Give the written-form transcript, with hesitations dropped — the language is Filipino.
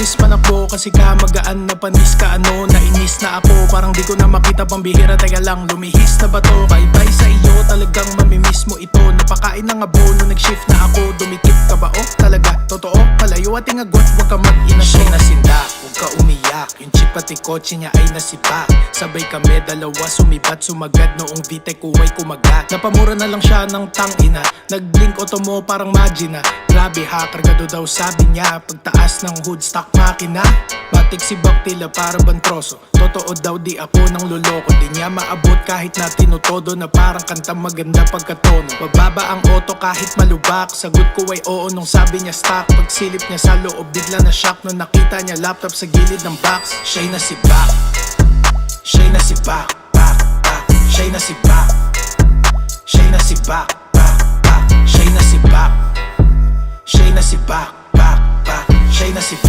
bilis manakbo kasi ka magaan na panis ka ano. Nainis na ako, parang di ko na makita pambihira. Teka lang, lumihis na ba to? Bye-bye sa iyo, talagang mamimiss mo ito. Napakain ng abono, nag-shift na ako. Dumikit ka ba? Oh, talaga, totoo. Palayo at ingagwat, huwag ka mag-ina. Siya'y nasinda, huwag ka umiyak. Yung jeep pati kotse niya ay nasipa. Sabay kami dalawa, sumibat, sumagad. Noong VTEC ko ay kumagat. Napamura na lang siya ng tangina. Nag-blink auto mo parang magina. Grabe ha, kargado daw sabi niya. Pagtaas ng hood, stock makina. Matik si Baktila para bantroso. Totoo daw di ako nang luloko. Di niya maabot kahit na tinutodo. Na parang kanta maganda pagkatono. Mababa ang auto kahit malubak. Sagot ko ay oo nung sabi niya stock. Pagsilip niya sa loob bigla na shock. Nung nakita niya laptop sa gilid ng box. Siya'y nasibak. Siya'y nasibak. Bak, bak. Siya'y nasibak. Siya'y nasibak. Bak, bak. Siya'y nasibak. Siya'y nasibak. Bak, bak. Siya'y nasibak.